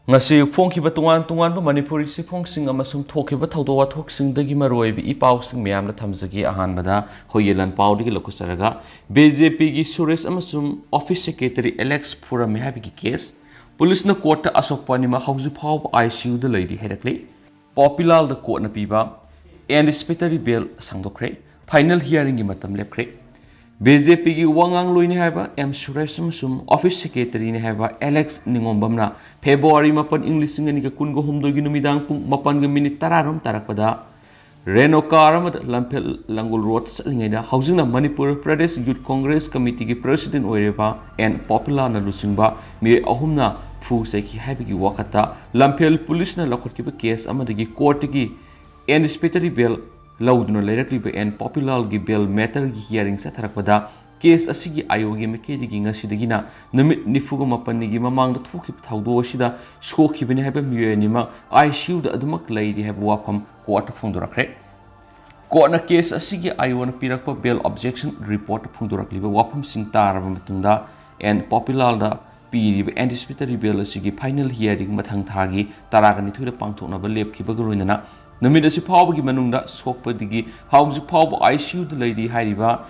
ngasi phongkhiba tungan manipuri sifhongsing amasung thokhiba thawdo wathoksingdagi maroibi ipausing miyamna thamjagi ahanbada hoyelan pawdigi lokusaraga BJP gi Suresh amasung Office Secretary Alex phurami habigi case police na court ta asokpani ma hauji phaw ICU da leidi hedakli popular da court na piba anticipatory bail sangdokre final hearing gi matam lepkre BJP gi wangang loini haiba Suresh amasung Office Secretary ni haiba Alex ningombamna February mapan English ngani ka kungo humdo gi numidang pung mapan ga minute tararom tarakpada Reno Karamad Lampel Langul Road Salingeda housing na Manipur Pradesh Youth Congress Committee gi President Oireba and popular na lusingba mi ahumna phu seki haibigi wakata Lampel Police na lakot ki case amadagi court gi anticipatory bail lauduna leirakliba and popular gi bail matter gi hearing sa tharakpada case asigi ayogi mekedi ngasidagina numit nifuga mapanni gi mamangda thoki thawdo asida skokibini haba miyenima ICU da adumak leidi haba wafam court phungdurakre court na case asigi ayona pirakpa bail objection report phungdurakliba wafam sing taraba matungda and popular da piriba anticipatory bail asigi final hearing mathang thagi taragani thuida pangthoknaba lepkhiba goroinana numit asi phawbagi manungda sokpadigi hauji phawba ICU da leidi hairiba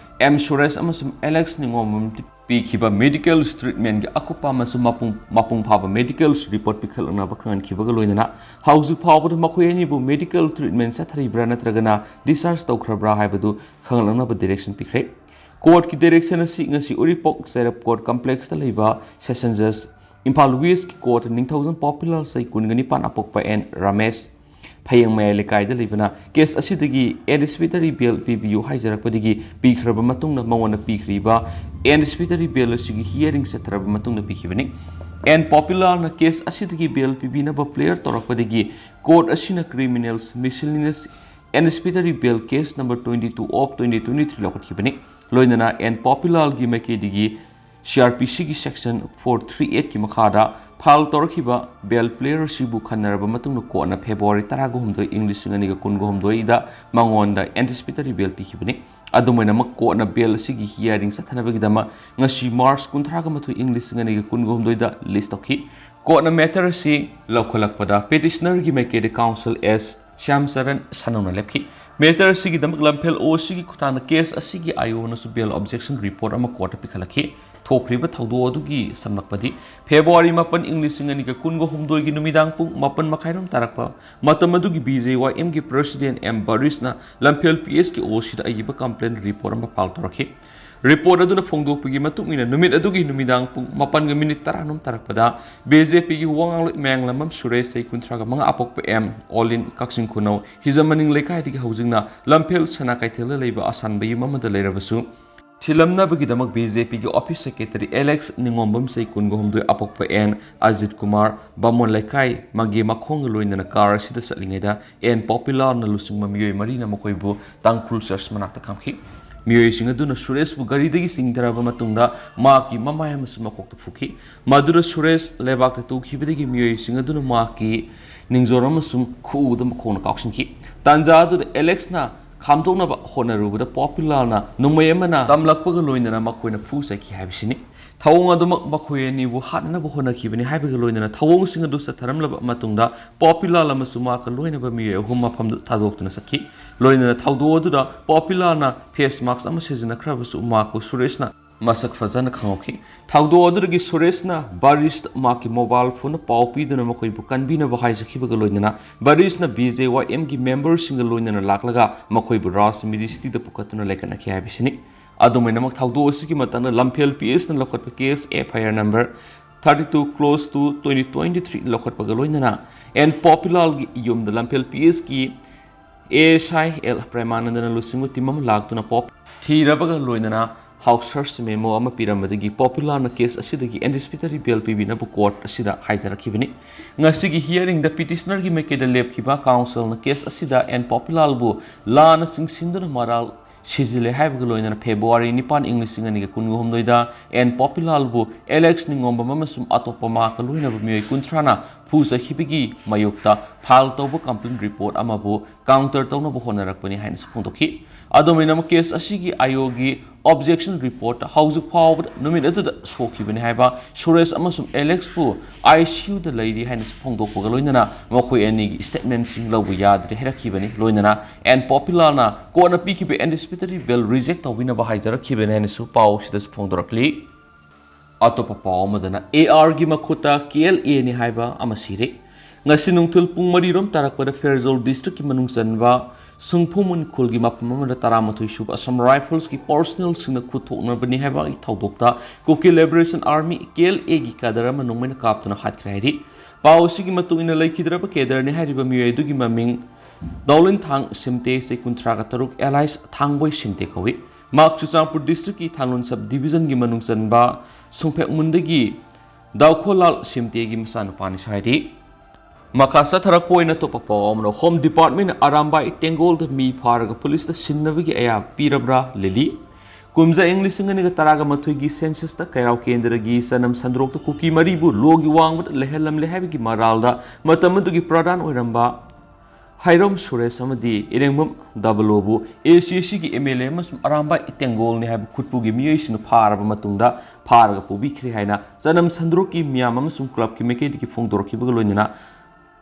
Suresh amasum Alex ningomum pikhiba medical treatment gi akupa masum mapung phaba medical report pikhalna bakhan khibaga loinana hauji phawba makoyani bu medical treatment sa tharibra natragana discharge tawkhrabra haibadu khanglangna ba direction pikre court ki direction asi ngasi uripok serap court complex ta leiba session judge Imphal West ki court ningthausan popular sai kungani pan apokpa and Ramesh Payang may lekay dalibana case asidagi anticipatory bail PBU haijarakpadigi pikhraba matungna mawona pikriba anticipatory bail asigi hearing setraba matungna pikhibani and popular na case asidagi bail PB na ba player torakpadigi court asina criminals miscellaneous anticipatory bail case number 22 of 2023 lokathibani loinana and popular gi makedigi CRPC gi section 438 ki makhada Phal Torkiba bail player sibu khanaraba matungna ko na February 10 English ngani ga kun ida mangonda anticipatory bail pikhibani adumaina mak ko na bail sigi hearing sa thanabagi dama ngasi March 13 ga mathu English ngani ga kun ida list okhi ko na matter si lokholakpada petitioner gi mekede council S Shamsaran sanona lepki matter sigi damak lampel o sigi kutana case asigi ayona su bail objection report ama court pikhalaki thokriba thawdo adugi samnakpadi February mapan English ngani ka kungo humdoi gi numidang pung mapan makhairam tarakpa matam adugi BJYM gi president Baris na Lampel PS ki osida ayiba complaint report ma file torakhi report aduna phongdokpigi matungina numit adugi numidang pung mapan ga minute taranum tarakpada BJP gi wangang menglamam Suresh sei kunthra ga manga apokpa all in kaksing kunau hizamaning lekai digi housingna Lampel sana kaithela leiba asan bayi mamada leirabasu Thilamna bagidamak BJP gi Office Secretary Alex ningombam sei kungomdoi apokpa Ajit Kumar Bamon Laikai magi makhong loinana car sida satlingeda popular na lusing mamiyoi marina makoibu tangkhul church manakta khamkhi miyoi singa duna Suresh bu gari dagi singdharaba matungda ma ki mamaya masuma kokta phukhi madura Suresh lebak ta tukhibadagi miyoi singa duna ma ki ningzora masum khu da makhona kauksinki tanja du Alex na Khamtokna ba honarubuda popular na numayamana tamlakpaga loinana makoina phu saki habisini thawong adumak makoyani bu hatna bu hona khibani haibaga loinana thawong singa du satharamlaba matungda popular la masuma ka loina ba miye humma phamdu thadoktuna sakhi loinana thawdo duda popular na face mask ama sejina khrabasu ma ko Suresh na masak fazana khangokhi thawdo adurgi Suresh na Baris ma ki mobile phone pau piduna makoi bu kanbina ba haijakhibaga loinana Baris na BJYM ki members singa loinana laklaga makoi bu ras ministry da pukatuna lekana khya bisini adumaina mak thawdo asiki matana Lampel PS na lokot case FIR number 32 close to 2023 lokot paga loinana and popular yum da Lampel PS ki ASI L Premanandana lusingu timam lagtuna pop thirabaga loinana House search memo ama piramadi popular na case asidagi anticipatory bail PB na court asida haijarakibani ngasigi hearing the petitioner gi mekeda lepkiba council na case asida and popular bu la na singsinduna maral Shizile Haibgaloin and February Nipan English and Nikun Doida and popular bu Alex Ningomba Mamasum Atopama Kaluina Mui Kuntrana Pusa Hipigi Mayukta Pal Tobo complaint report Amabu counter Tonobo Honarakuni Hines Puntoki Adominam case Ashigi Ayogi objection report haujuk phawbad numit atuda sokhibani haiba Suresh amasum Alex pu ICU da leiri haina phongdokpaga loinana makhoi ani gi statement sing lawbu yadre herakhibani loinana and popular na kona pikibe anticipatory bill reject tawina ba haijarakibani haina su paw sida phongdorakli atopa paw madana AR gi makhuta KLA ni haiba amasire ngasi nungthul pung mari rom tarakpada Fairfield district ki manung chanba sungphumun khulgi mapamamada taramathui sub Assam Rifles ki personal sina khuthokna bani haiba I thaudokta Kuki Liberation Army KLA gi kadara manungmena kaptuna hatkrai pawsi gi matungina laikhidraba kedar ni hariba miyedu gi maming Dawlin thang simte se kuntraga taruk allies thangboy simte kawi mak Chuchangpur district ki Thanglon sub division gi manung chanba sungphek mundagi Dawkholal simte gi masanu pani saidi Makasa tharak poina to pakpawamno Home Department Aramba Tengol the mi pharaga police the sinnavigi aya pirabra lili kumza English ngani taraga mathuigi census ta kairaw kendra gi sanam sandrok to kuki maribu logi wang lehelam lehabigi maralda matamugi pradhan oiramba Hairom Suresh amadi irengmum dabalobu ACC gi MLA mas Aramba Tengol ni hab khutpu gi miyoisinu pharaba matungda pharaga pubi khri haina sanam sandrok ki miyam amasum club ki mekedi ki phongdorki bagaloina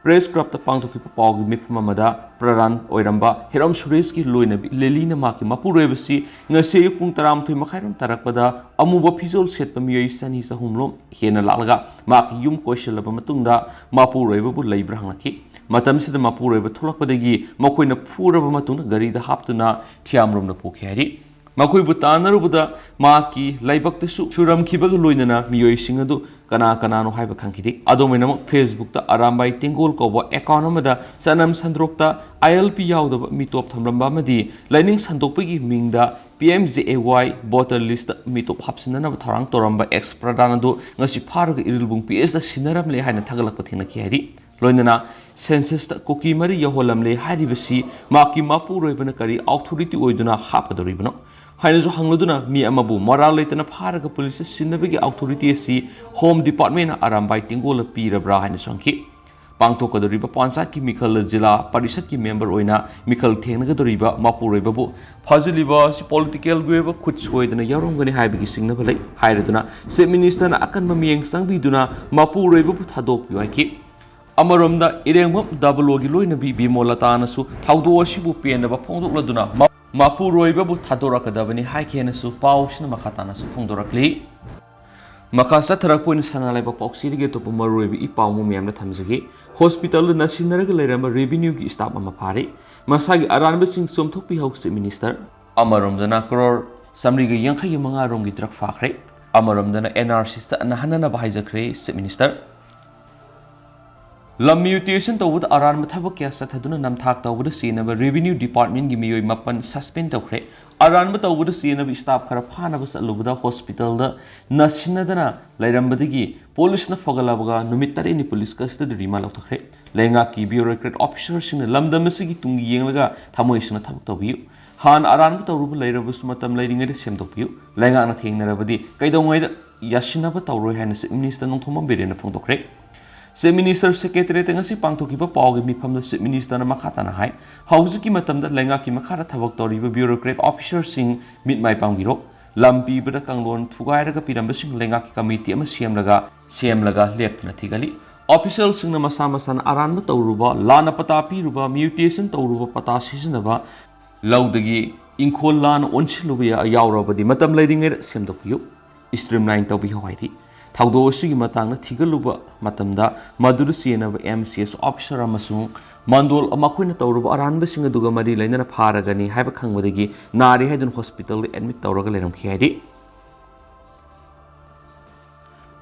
Press Club ta pangthoki pawgi miphamamada praran oiramba Hiram Suresh ki loina lelina maki mapurebasi ngase pung taram thui makhairam tarakpada amuba phizol setpa miyoi sani sahumlom hena lalaga maki yum koishalaba matungda mapureiba bu leibra hangaki matam sida mapureiba tholakpadagi makoina phuraba matungda gari da haptuna thiamromna pokhyari makoi butanarubada maki laibakta su churam khibaga loinana miyoi singadu kana kana no haiba khangkidi adomena Facebook ta Arambai Tengol ko bo account amada sanam sandrokta ILP yawda mitop thamramba madi lining sandokpagi mingda PMJAY voter list mitop hapsinana tharang toramba ex pradana do ngasi pharga irilbung PS da sinaram le haina thagalak pathina ki hari loinana census ta koki mari yaholam le hari basi maki mapu roibana kari authority oiduna hapadoribano Hainazo hangluduna mi amabu moral leitana pharaga police sinnabigi authority si Home Department Arambai Tengol pirabra haina sangki pangthokadoriba panchayat ki Mikhal Jila Parishad ki member oina Mikhal thengnagadoriba mapureibabu phajiliba si political gueba khutsoidana yaromgani haibigi singnaba lei hairaduna Chief Minister na akanma miyeng sangbiduna mapureibabu thadokpi haiki amaromda irengmam dabalogi loina bi bimolata su thaudo asibu penaba phongdokladuna Mapuroibabu Tadorakadavani Haikena su Pausna Makatana su Fundorakli Makasa Tarapuin Sanalaba Poxi to Pumarobi Ipaumiam Tamzagi Hospital National Lerama Revenue Staff Amapari Masagi Aranbasing Sum Topi House Minister Amarum the Nakror Samriga Yanka Yamanga Rongi Drak Fakre Amarum the NRC and Hanana Bahizakre Minister Lam mutation to wood aran mathabakya sathaduna namthak to wood scene of a revenue department give me mapan suspend to create aran but would scene of staff karapana was alubuda hospital the nasinadana lairambadigi police na fogalabaga numitari ni police custody rimal of the create lenga ki bureaucrat officers in lamdamasigi tungi yengaga tamoishna thabak to view Han aran but rubu lairabus matam lighting at the same to view lenga na thing narabadi kaidong yashina but tawro hanis minister no thoma bere na phone to create Chief Minister Secretary ngasi pangthokiba pawgi mifamda Chief Minister na makhatana hai hauzuki matamda lenga ki makhara thabak toriba bureaucrat officers sing mitmai pangbiro lampi bada kanglon thugairaga piramba sing lenga ki committee ama siamlaga leptna thigali officials sing na masa masan aran ma tawruba lana pata piruba mutation tawruba pata sisinaba laudagi ingkhol lana onchiluba yawrabadi matam leidingai semdokyu streamline tawbi hawairi Thaudo Sigi Matanga Tigaluba Matamda Maduru Sienava MCS officer Amasung Mandol Amakwina Tauruba Aran Singa Dugamari Lena Paragani Habakang Wadagi Nari Hedon Hospital admit Tauragalam Kiadi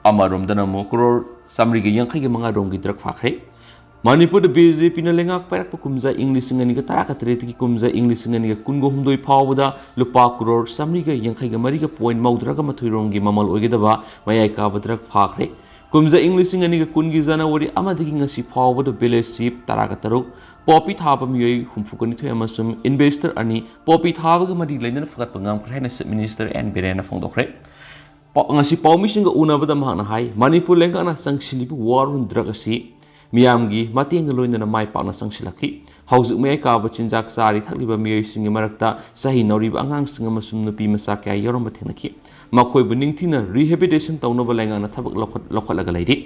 Amarum Danamo Kuror Samriga Yanka Manga Rongi Drak Fakre Manipur the BJP na lenga parak kumza English ngani ka taraka treti kumza English ngani ka kungo humdoi pawda lupa kuror samriga yankai ga mariga point maudraga mathuirongi mamal oigedaba mayai ka badrak phakre kumza English ngani ka kungi January amadagi ngasi pawda village ship taraka taruk popi thaba miyoi humfukani thoi amasum investor ani popi thaba ga mari leina fakat pangam khraina minister and berena phongdokre ngasi pawmi singa unabada mahna hai Manipur lenga na sangsilibu war hun dragasi ꯃꯤꯌꯥꯝꯒꯤ ꯃꯇꯦꯡꯒ ꯂꯣꯏꯅꯅ ꯃꯥꯏ ꯄꯥꯛꯅ ꯆꯪꯁꯤꯜꯂꯛꯈꯤ ꯍꯧꯖꯤꯛ ꯃꯌꯥꯏ ꯀꯥꯕ ꯆꯤꯟꯖꯥꯛ ꯆꯥꯔꯤ ꯊꯛꯂꯤꯕ ꯃꯤꯑꯣꯏꯁꯤꯡꯒꯤ ꯃꯔꯛꯇ ꯆꯍꯤ ꯅꯧꯔꯤꯕ ꯑꯉꯥꯡꯁꯤꯡ ꯑꯃꯁꯨꯡ ꯅꯨꯄꯤ ꯃꯆꯥ ꯀꯌꯥ ꯌꯥꯎꯔꯝꯕ ꯊꯦꯡꯅꯈꯤ ꯃꯈꯣꯏꯕꯨ ꯅꯤꯡꯊꯤꯅ ꯔꯤꯍꯦꯕꯤꯂꯤꯇꯦꯁꯟ ꯇꯧꯅꯕ ꯂꯩꯉꯥꯛꯅ ꯊꯕꯛ ꯂꯧꯈꯠꯂꯒ ꯂꯩꯔꯤ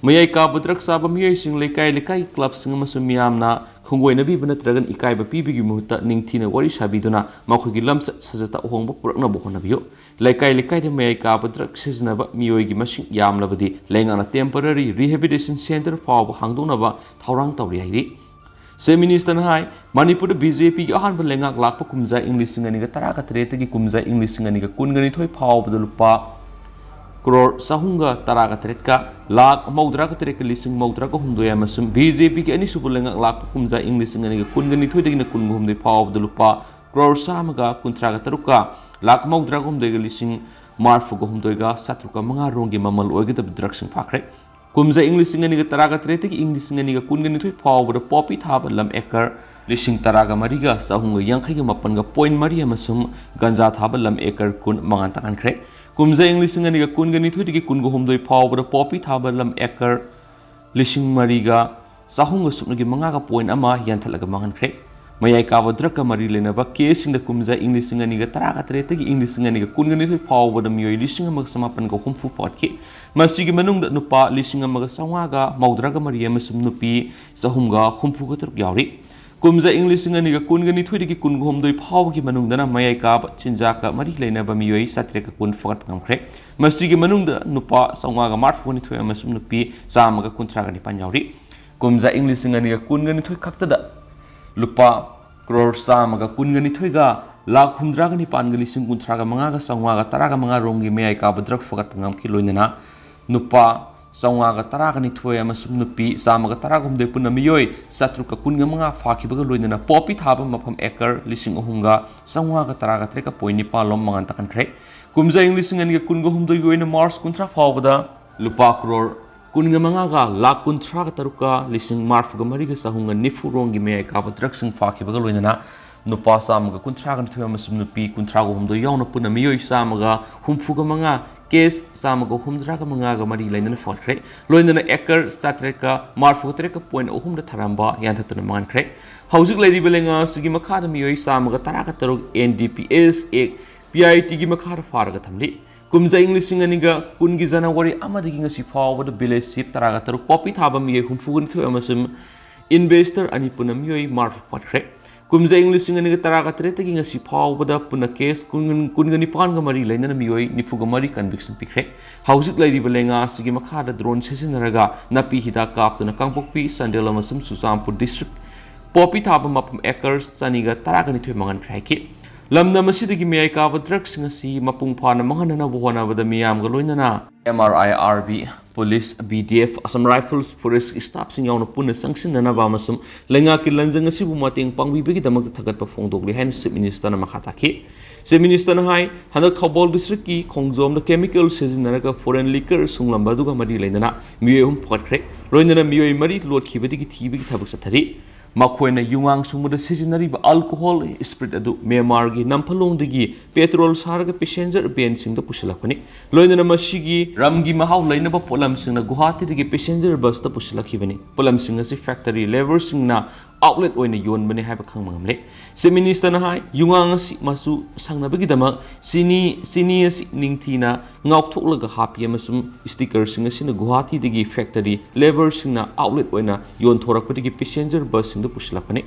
ꯃꯌꯥꯏ ꯀꯥꯕ ꯗ꯭ꯔꯒ ꯆꯥꯕ ꯃꯤꯑꯣꯏꯁꯤꯡ ꯂꯩꯀꯥꯏ ꯀ꯭ꯂꯕꯁꯤꯡ ꯑꯃꯁꯨꯡ ꯃꯤꯌꯥꯝꯅ ꯈꯣꯡꯒꯣꯏꯅꯕꯤꯕ ꯅꯠꯇ꯭ꯔꯒ ꯏꯀꯥꯏꯕ ꯄꯤꯕꯒꯤ ꯃꯍꯨꯠꯇ ꯅꯤꯡꯊꯤꯅ ꯋꯥꯔꯤ ꯁꯥꯕꯤꯗꯨꯅ ꯃꯈꯣꯏꯒꯤ ꯂꯝꯆꯠ ꯁꯥꯖꯠꯇ ꯑꯍꯣꯡꯕ ꯄꯨꯔꯛꯅꯕ ꯍꯣꯠꯅꯕꯤꯌꯨ ꯂꯩꯀꯥꯏꯗ ꯃꯌꯥꯏ ꯀꯥꯕ ꯗ꯭ꯔꯒ ꯁꯤꯖꯤꯟꯅꯕ ꯃꯤꯑꯣꯏꯒꯤ ꯃꯁꯤꯡ ꯌꯥꯝꯂꯕꯗꯤ ꯂꯩꯉꯥꯛꯅ ꯇꯦꯝꯄꯔꯔꯤ ꯔꯤꯍꯦꯕꯤꯂꯤꯇꯦꯁꯟ ꯁꯦꯟꯇꯔ ꯐꯥꯎꯕ ꯍꯥꯡꯗꯣꯛꯅꯕ ꯊꯧꯔꯥꯡ ꯇꯧꯔꯤ ꯍꯥꯏꯔꯤ ꯆꯤꯐ ꯃꯤꯅꯤꯁꯇꯔꯅ ꯍꯥꯏ ꯃꯅꯤꯄꯨꯔꯗ BJPꯒꯤ ꯑꯍꯥꯟꯕ ꯂꯩꯉꯥꯛ ꯂꯥꯛꯄ ꯀꯨꯝꯖꯥ ꯏꯪ 2018ꯗꯒꯤ ꯀꯨꯝꯖꯥ ꯏꯪ 2019 ꯐꯥꯎꯕꯗ ꯂꯨꯄꯥ crore 318가 lakh 38,000 amasung BJP anisubu lengak lakh kumza English ngani kungani thoidagina kungumde fawbda lupa crore 113 lakh 38,000 marfuga humdoiga satruka manga rongi mamal oigida direction fakre kumza English ngani taraga tretegi English ngani kungani thoi fawbda poppy thaba lam ekar lising taraga mariga sahunga yankaiga mapanga point mari amasung ganja thaba lam ekar kun mangantakan kre kumza English ngani kungani thoidagi kungo humdoi fawbda poppy thaba lam ekar lising mariga sahunga supnagi manga ka point ama yanthalaga mangan kre mayai kaba draka mari lenaba case the kumza English ngani taraga tretegi English ngani kungani thoi fawbda miyoi lising ama samapan ko humfu potki masigi manungda nupa lising ama sawaga maudraga mari amasum nupi sahumga humfu ka taruk yauri kumza English ngani kungani thoidagi kungo humdoi fawgi manungdana mayai kaba chinjaka mari lenaba miyoi satreka kun fokat ngamkre masigi manungda nupa sawaga marfuni thoi amasum nupi samaga kuntraga ni panyauri kumza English ngani kungani thoi khaktada lupa crore samaga kungani thoiga lakh 100 lising kuntraga mangaga sawaga taraga manga rongi mayai kaba drak fokat ngamki loinana nupa sawaga taraga ni thoi amasum nupi samaga taraga humde punna miyoi satruka kunga manga fakibaga loinana poppy thaba mafam ekar lising ohunga sawaga taraga treka poini palom manganta kankhre kumza English ngani kunga humdoi goina Mars kuntra fawbada lupa crore kunga mangaga lakh 113 lising marfuga mariga sahunga nifu rongi mayai kaba drak sing fakibaga loinana nupa samaga kuntraga ni thoi amasum nupi kuntraga humdoi yauna punna miyoi samaga humfuga manga case samaga humdraga mangaga mari lainana fotkhre loinana ekar satreka marfu treka point ohumda tharamba yantatuna mankhre haujuk lairiba lenga sigi makhada miyoi samaga taraga taruk NDPS ek PIT gi makhada faraga thamli kumza English nganiga kungi January amadigi ngasi fawbada village ship taraga taruk poppy thaba miyoi humfugun thoi amasum investor ani puna miyoi marfu fotkhre kumza English ngani taraga tretagi ngasi fawbada puna case kungani panga mari lainana miyoi nifuga mari conviction pikre hausik lairiba lenga sigi makhada drone sesinaraga napi hida kaptuna kangpokpi sandela masum susampur district poppy thaba mapam acres chaniga taraga ni thoi mangan khaiki lamna masidagi miyai kaba drugs ngasi mapung phana manganana bohona bada miyam ga loinana MRIRB police BDF Assam Rifles forest staff sing yauna punna sangsinana ba masum lenga ki lanjang asibu mateng pangbi begi damak thagat pa phongdokli hain chief minister na makha takhi chief minister na hai hanak thobol district ki khongjom da chemical sezinaraga foreign liquor sunglamba duga mari leinana miyoi photkre loinana miyoi mari lotkibadi ki thibigi thabuk sathari makoina yungang sumуда sezinari ba alcohol spirit adu Myanmar gi namphalong digi petrol sarga passenger ben singda pusilakani loinana masigi ramgi mahaw lainaba polam singna Guwahati digi passenger bus ta pusilakhibani polam singa si factory labor singna outlet oina yon bani haiba khangmangamle se minister na hai yungang si masu sangnabagi dama sini si ningthina ngaukthoklaga hapi amasum sticker singa sina Guwahati digi factory labor singna outlet oina yon thorakpatigi passenger bus singda pusilakani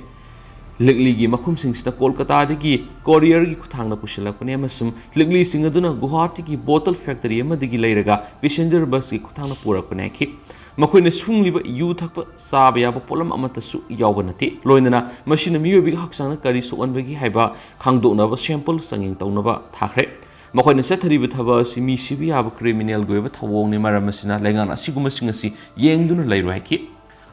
ligli gi makhum sing sita Kolkata digi courier gi khuthangna pusilakani amasum ligli singa duna Guwahati gi bottle factory amadigi leiraga passenger bus gi khuthangna purakani khi makoina sungliba yu thakpa saba yaba polam amata su yawba nati loinana machine miyobi haksangna kari suanbagi haiba khangdoknaba sample sanging tawnaba thakre makoina sathariba thaba simi sibi yaba criminal goiba thawongni maramasina lengana siguma singasi yengduna leiru haiki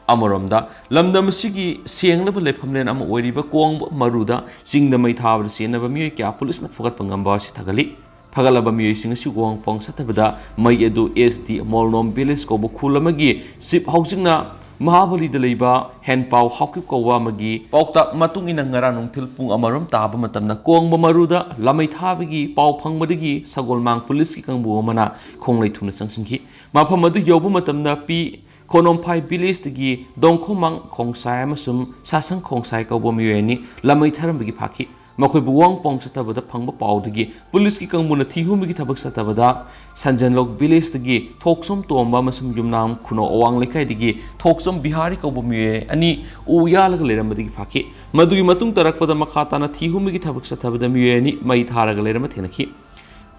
amoromda lamdam sigi senglaba lefamlen ama oiriba kong maruda singda mai thabra senaba miyoy kya police na fogat pangamba si thagali Pagalaba miyosing si Wong Pong Satabada may edu SD Molnom Village ko bukulamagi sip housing na Mahabali daliba henpaw hawkip kawa magi pauktak matungin ang ngaranong tilpung amarom taba matam na kong mamaruda lamay thabigi paw pangmadigi sagolmang pulis ki kang buo mana kong lay tuna sangsingki mapamadu yobu matam na pi Konomphai village dongkhomang khongsai amasum sasang khongsai kaubo miyeni lamai tharambagi phaki makhoi buwang pong satabada phangba pawdagi police ki kangmuna thihumigi thabak satabada sanjanlok village dagi thoksom tomba amasum yumnam khuno awang lekai dagi thoksom bihari kaubo miye ani uyalaga leramadi phaki madugi matung tarakpada makhatana thihumigi thabak satabada miyeni mai tharaga lerama thenaki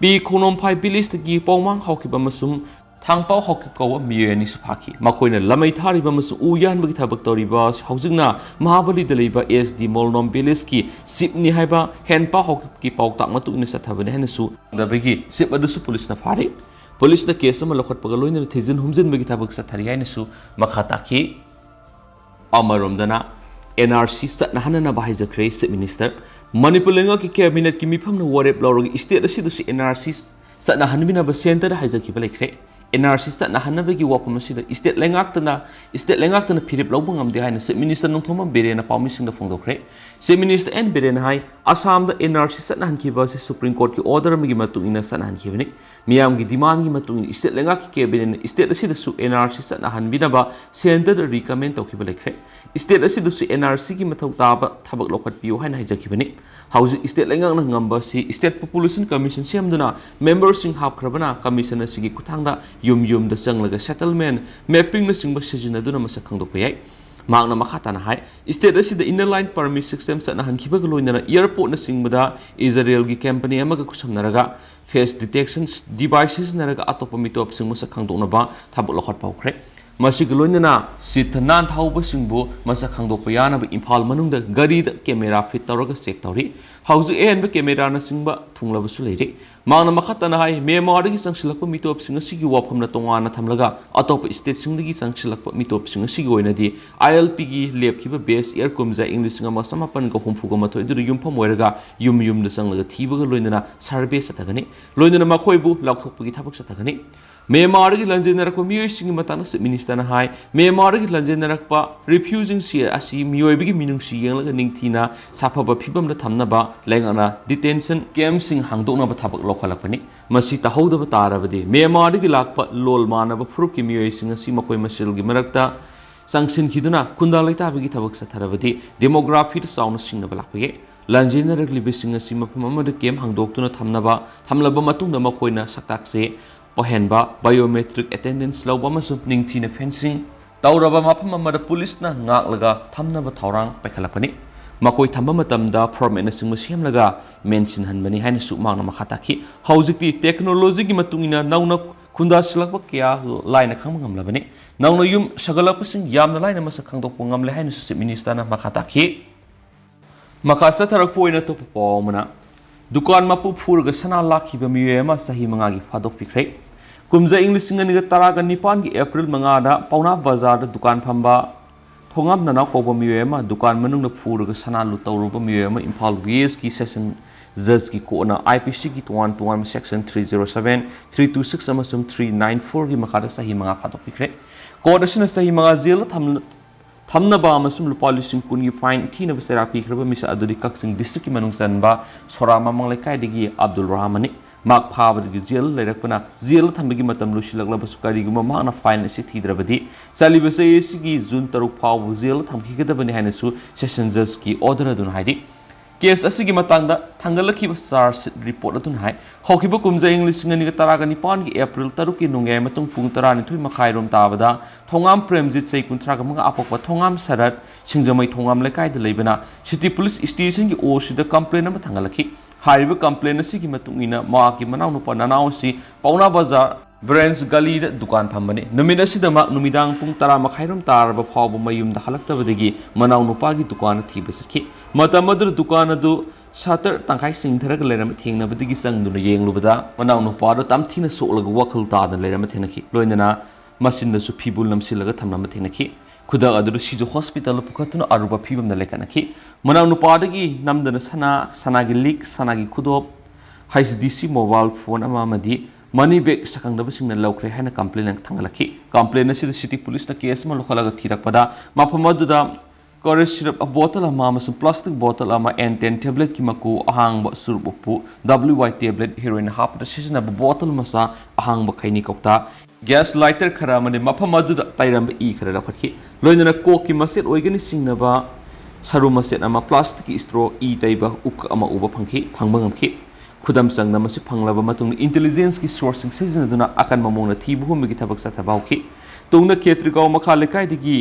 bi Konomphai village dagi pawmang hawkiba amasum Thangpao hoki kawa miyeni suphaki makoina lamai thariba masu uyan bagi thabak toriba haujingna Mahabali daliba SD Molnom village ki sipni haiba henpa hoki ki pautak matu ina sathabane henasu dabagi sip adusu police na phari police na case ma lokhat pagaloina thijin humjin bagi thabak sathari hainasu makhataki amaromdana NRC satna hanana bahaijakre sip minister Manipur lenga ki cabinet ki mifamna warep lawrogi state asidusi NRC satna hanbina ba center haijaki balekre NRC satna hanabagi wapam asida state lengaktana phirip lawbang amde haina se minister nongthoma berena pawmising da phongdokre se minister and berena hai Assam da NRC satna hankiba se Supreme Court ki order magi matung ina satna hankibani miyam gi demand gi matung state lengak ki cabinet state asida su NRC satna hanbina ba center recommend tawkiba lekre state asida su NRC gi mathau taba thabak lokhat piu haina haijakibani hauji state lengak na ngamba si state population commission siamduna members sing hapkrabana commission asigi kuthangda yum da changlaga settlement mapping na singba sijina duna masa khangdokpa yai magna makhatana hai state asida inner line permit system satna hankiba galoina airport na singbada Israel gi company amaga kusamnaraga face detection devices naraga atopa mitop sing masa khangdokna ba thabuk lokhat paukre masi galoina sithanan thauba singbu masa khangdokpa yana ba Imphal manungda gari da camera fit tawraga check tawri hauju en ba camera na singba thunglaba su leire Magna makhatana hai Myanmar gi sangsilakpa mitop singa sigi waphamna tongana thamlaga atop state singdagi sangsilakpa mitop singa sigi oinadi ILP gi lepkiba base air kumja English singa masamapan ga humfuga mathoi du yumpham oiraga yum da sanglaga thibaga loinana survey satagani loinana makhoibu lakthokpagi thabak satagani Myanmar gi lanjenarakpa miyoi singi matana minister na hai Myanmar gi lanjenarakpa refusing si asi miyoi bigi minungsi yenglaga ningthina saphaba phibam da thamnaba lengana detention camp sing hangdokna ba thabak lokhalakpani masi tahodaba tarabadi Myanmar gi lakpa lol manaba furuk ki miyoi singa si makoi masil gi marakta sangsin khiduna kunda laita bigi thabak satharabadi demography da sauna singna balakpage lanjenarak libe singa si mafam amada camp hangdoktuna thamlaba matungda makoina saktakse Ohenba biometric attendance lauba masum ningthina fencing tauraba mafam amada police na ngaklaga thamnaba thaurang paikhalakpani makoi thamba matamda format na singma semlaga mention hanbani haina su magna makhataki haujikti technology gi matungina nauna khunda silakpa kya laina khang ngamlabani nauna yum sagalakpa sing yamna laina masa khangdokpo ngamle haina su minister na makhataki makasa tharak poina to pawmana Dukan mapu phurga sana lakhiba miyema sahi mangagi fadok pikre kumja English singaniga taraga nipan gi April mangada pauna bazar da dukan phamba thongam nana kobo miyema dukan manung na phurga sana lu tawruba miyema Imphal West ki session judge ki kona IPC ki 121 section 307 326 amasum 394 gi makada sahi manga fadok pikre koda sina sahi manga jail Thamnaba amasum lupa lising kun gi fine thina basera pikraba misa aduri kaksing district ki manung sanba sorama manglaikai digi Abdul Rahmani mak phaba digi jail leirakpana jail thambagi matam lusilakla basukari guma makna fine asi thidrabadi salibase sigi June 3 phaw jail thamkhigadabani haina su session judge ki order adun haidi case asigi matangda thangalakhiba charge report adun hai hokiba kumja English ngani taraga nipan gi April 3 ki nungai matung pung 12 makhai rom tabada thongam premjit sei kuntra ga mga apokwa thongam sarat singjamai thongam lekai da leibana city police station gi OC da complaint ama thangalakhi hariba complaint asigi matung ina ma ki manaw nupa nanaw si pauna bazar branch gali da dukan phambani numina sidama numidang pung 10 makhai rom tarba phawbu mayum da halaktabadagi manaw nupa gi dukan thiba sakhi matamadur dukan adu Satar tangkai sing tharaga leram thengna badigi sangduna yenglubada manaw nupa do tamthina solaga wakhal tadan leram thenaki loinana machine da su phibul namsilaga thamna thenaki khuda adu sijo hospital pukhatuna aruba phibam na lekanaki manaw nupa dagi namdana sanagi leak sanagi khudop HDC mobile phone amamadi money bag sakangda basingna lawkre haina complaint thangalaki complaint asida city police na case ma lokhalaga thirakpada maphamadu Courage syrup a bottle ama masum plastic bottle ama N10 tablet ki maku ahang ba surup upu WY tablet heroin hap da season ba bottle masa ahang ba khaini kokta gas lighter khara mani mafam aduda tairamba I khara lakhaki loinana koki maset oigani singnaba saru maset ama plastic straw I taiba uk ama uba phangki phangbangamki khudam sangna masi phanglaba matung intelligence ki sourcing season akan mamongna thibu humgi thabak sathabauki tungna khetrikau makha lekai digi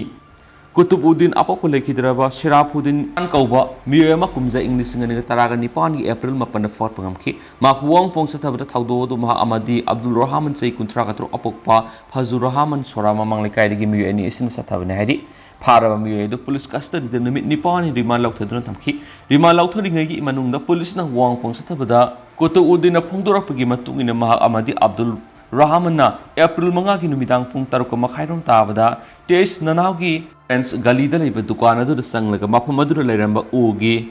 Kutubuddin apako lekhidraba Shirafuddin ankauba miyama kumza English ngani taraga nipan gi April mapan fort pangamki makwong pong sathabada thaudo do maha amadi Abdul Rahman sei kuntra katro apokpa Fazur Rahman sorama manglekai digi miyani isin sathabane hadi Paraba miyo police custody de numit nipan remand lauthaduna thamki remand lauthari ngai manungda police na wang pong sathabada Kutubuddin phongdorapagi matungina maha amadi Abdul Rahman April manga ki numidang pung taruka makhairom tabada tes nanaugi Pens galida laiba dukan adu sanglaga mafam adu lairamba ugi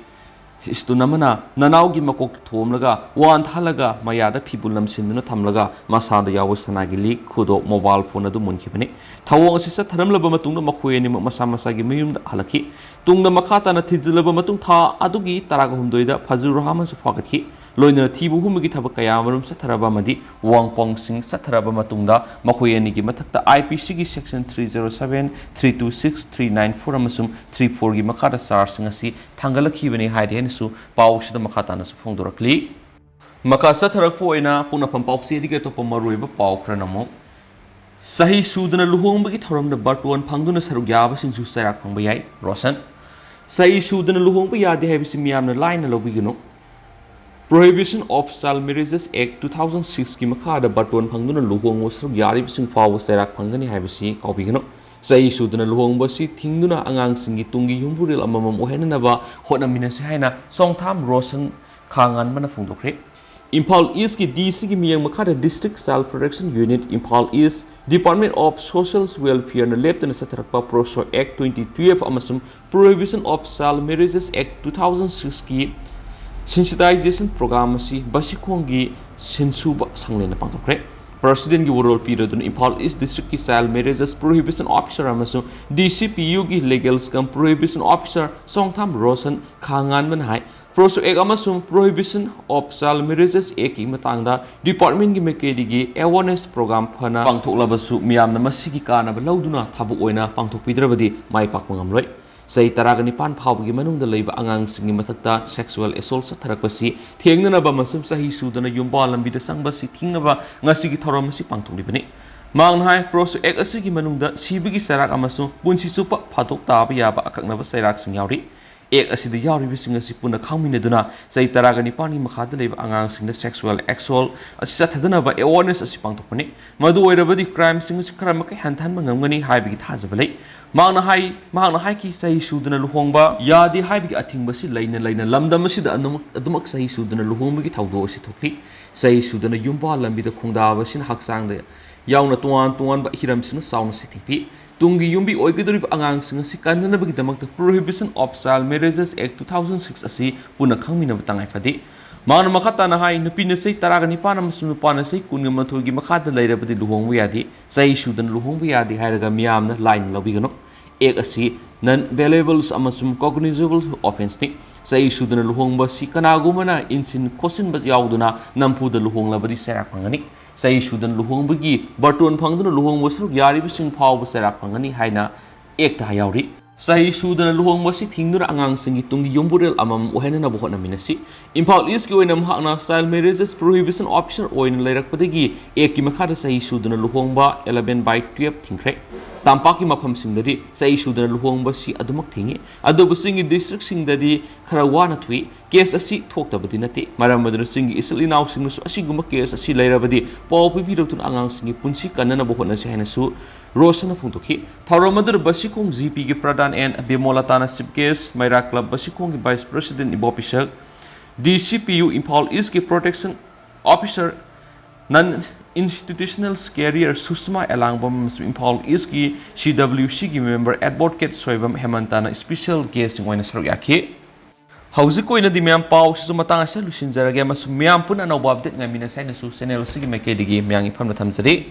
istunamana nanaugi makok thomlaga wan thalaga mayada phibulam sinduna thamlaga masada yawo sanagi li khudo mobile phone adu munkhibani thawong asisa tharamlaba matungna makhoyani masa masagi mayumda halaki tungna makhata na thijilaba matung tha adugi taraga humdoida Fazur Rahman su phagakhi loina thibu humgi thabak kaya marum satharaba madi wangpong sing satharaba matungda makhoyani gi mathakta IPC gi section 307 326 394 amasum 34 gi makada sar sing asi thangalakhi bani haide hen su pawsida makhata na su phongdorakli maka satharak poina puna pham pawsi dige to pamaruiba paw khranamo sahi sudana luhong bagi thoram da bartuan phangduna saruk yaba sing su sarak phangba yai rosan sahi sudana luhong ba yade habisi miyamna line lobigino Prohibition of Child Marriages Act 2006 ki makhada barton phangduna luhong wasruk yari bising faw serak phangani haibisi kaubigino sai suduna luhong basi thingduna angang singi tungi yumburil amamam ohenana hona minasi haina songtham rosan khangan mana phungdokre Impal East ki DC ki miyang makhada District Child Protection Unit Impal East Department of Social Welfare na leptana satharakpa Proso Act 2012 amasum Prohibition of Child Marriages Act 2006 ki Sensitization program asi basikongi sensuba sanglena pangthokre President gi world period in Impal East District ki Child Marriages Prohibition Officer amasu DCPU gi Legal Scam Prohibition Officer Songtham Rosan khangan man hai Proso ek amasum Prohibition of Child Marriages ek ki matangda department gi mekedi gi awareness program phana pangthoklabasu miyamna masigi kana ba lauduna thabuk oina pangthokpidrabadi mai pakmangamloi Sai taraga nipan phawgi manungda leiba angang singi mathakta sexual assault satharakpasi thengnanaba masum sahi sudana yumba lambi da sangbasi thingnaba ngasi gi thoram si pangtholibani mangnhai Proso ek asigi manungda sibigi sarak amasu punsi chupa phatok taba yaba akaknaba sairak sing yauri ek asida yauri bising asi puna khangmineduna sai taraga nipan gi makhada leiba angang singda sexual assault asi sathadanaba awareness asi pangthokpani madu oirabadi crime sing si khara makai hanthan mangamgani haibigi thajabalai Magna hai ki sahi sudana luhongba yadi haibigi athingbasi laina lamdamasida adumak sahi sudana luhongba gi thawdo asi thokri sahi sudana yumba lambi da khongdaba sin haksang da yauna tuan ba hiram sina sauna sithingpi tungi yumbi oigidori angang singa si kanana bagi damak Prohibition of Child Marriages Act 2006 asi puna khangmina batangai fadi Mana makhata na hai nupi na say taraga ni pana mas nupa na say kun nga mathugi makhata lairabadi luhongba yadi sahi sudana luhongba yadi hairaga miyam na line lobigano ek asi non valuables amasum cognizable offense ni sahi sudana luhongba si kanagumana insin khosin ba yauduna nampu da luhonglabadi serak phangani sahi sudana luhongba gi barton phangduna luhongba saruk yari bising phawba serak phangani haina ek ta yauri Sahi sudana luhongba si thingduna angang singi tungi yumburel amam ohenana bohona minasi Impal East ki oina mahakna Child Marriages Prohibition Officer oina lairakpadagi ek ki makhada sahi sudana luhongba 11/12 thingkre Tampaki mafam singdadi sahi sudana luhongba si adumak thingi adubu singi district singdadi khara wana thui case asi thoktabadi nate maram maduna singi isli naw singnu asiguma case asi lairabadi paw pipirotun angang singi punsi kanana bohona si hainasu Rosana Puntuki, Tauromadur Basikong GP gi Pradhan and Bimolatana Sipcase, Myra Club Basikong Vice President Ibopisag, DCPU Impal East ki Protection Officer Non-Institutional Carrier Susma Elangbam Impal East ki CWC ki Member Advocate Soibam Hemantana Special Guest Ngoina Saryaki. Hausi ko ina di miyang pau sa sumatang asya lusin zaragya mas miyang pun anaw babdet nga minasay na su senel sige may kedigi miyang ipam na tamzari.